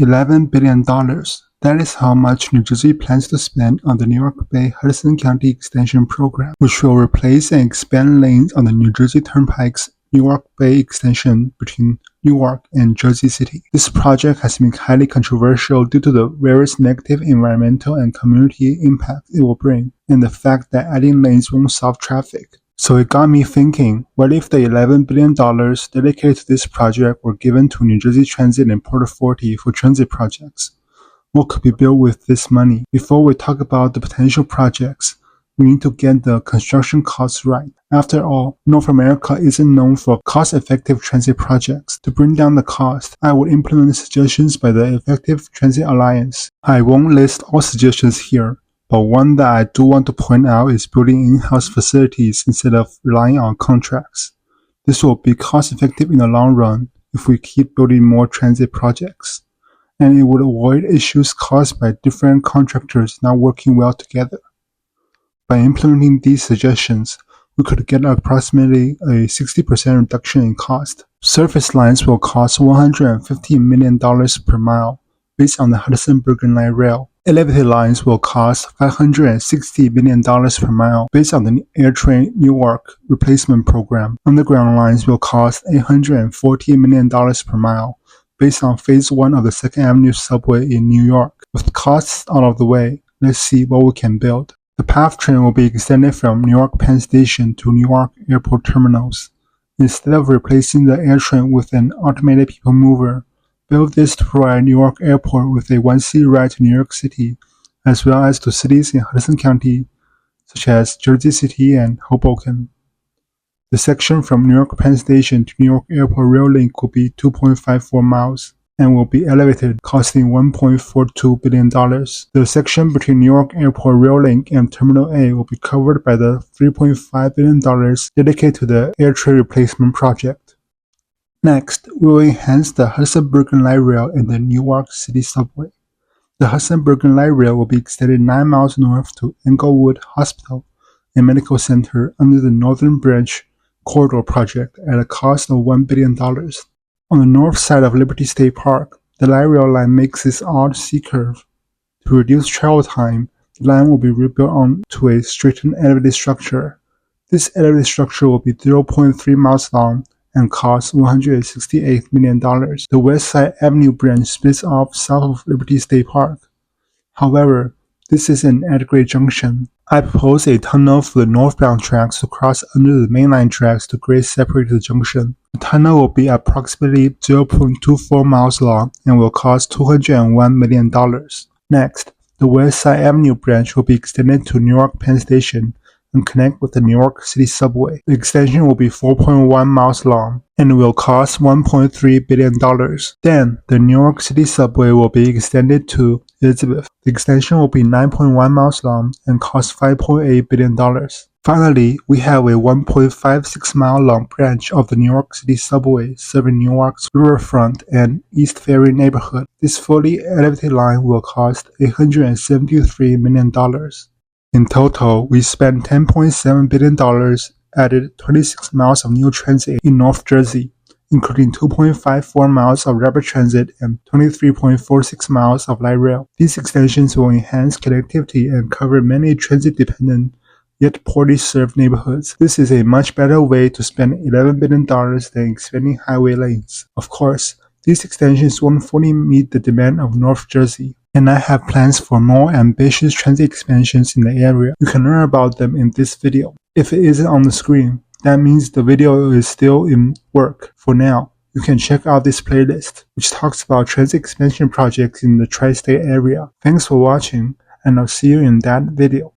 $11 billion. That is how much New Jersey plans to spend on the Newark Bay Hudson County Extension program, which will replace and expand lanes on the New Jersey Turnpike's Newark Bay Extension between Newark and Jersey City. This project has been highly controversial due to the various negative environmental and community impacts it will bring, and the fact that adding lanes won't solve traffic. So it got me thinking, what if the $11 billion dedicated to this project were given to New Jersey Transit and Port Authority for transit projects? What could be built with this money? Before we talk about the potential projects, we need to get the construction costs right. After all, North America isn't known for cost-effective transit projects. To bring down the cost, I would implement suggestions by the Effective Transit Alliance. I won't list all suggestions here, but one that I do want to point out is building in-house facilities instead of relying on contracts. This will be cost-effective in the long run if we keep building more transit projects, and it would avoid issues caused by different contractors not working well together. By implementing these suggestions, we could get approximately a 60% reduction in cost. Surface lines will cost $150 million per mile based on the hudson-bergen light rail. Elevated lines will cost $560 million per mile based on the AirTrain Newark replacement program. Underground lines will cost $840 million per mile based on Phase 1 of the 2nd Avenue Subway in New York. With costs out of the way, let's see what we can build. The PATH train will be extended from Newark Penn Station to Newark Airport terminals. Instead of replacing the AirTrain with an automated people mover, build this to provide Newark Airport with a one-seat ride to New York City, as well as to cities in Hudson County, such as Jersey City and Hoboken. The section from Newark Penn Station to Newark Airport rail link will be 2.54 miles and will be elevated, costing $1.42 billion. The section between Newark Airport rail link and Terminal A will be covered by the $3.5 billion dedicated to the AirTrain replacement project. Next, we will enhance the hudson-bergen light rail and the Newark City Subway. The hudson-bergen light rail will be extended 9 miles north to Englewood Hospital and Medical Center under the Northern Branch Corridor project at a cost of $1 billion. On the north side of Liberty State Park, the light rail line makes this odd C-curve. To reduce travel time, the line will be rebuilt onto a straightened elevated structure. This elevated structure will be 0.3 miles long and cost $168 million. The West Side Avenue branch splits off south of Liberty State Park. However, this is an at-grade junction. I propose a tunnel for the northbound tracks to cross under the mainline tracks to grade separate the junction. The tunnel will be approximately 0.24 miles long and will cost $201 million. Next, the West Side Avenue branch will be extended to Newark Penn Station and connect with the New York City Subway. The extension will be 4.1 miles long and will cost $1.3 billion. Then, the New York City Subway will be extended to Elizabeth. The extension will be 9.1 miles long and cost $5.8 billion. Finally, we have a 1.56 mile long branch of the New York City Subway serving Newark's Riverfront and East Ferry neighborhood. This fully elevated line will cost $873 million. In total, we spent $10.7 billion, added 26 miles of new transit in North Jersey, including 2.54 miles of rapid transit and 23.46 miles of light rail. These extensions will enhance connectivity and cover many transit-dependent yet poorly served neighborhoods. This is a much better way to spend $11 billion than expanding highway lanes. Of course, these extensions won't fully meet the demand of North Jersey, and I have plans for more ambitious transit expansions in the area. You can learn about them in this video. If it isn't on the screen, that means the video is still in work. For now, you can check out this playlist, which talks about transit expansion projects in the tri-state area. Thanks for watching, and I'll see you in that video.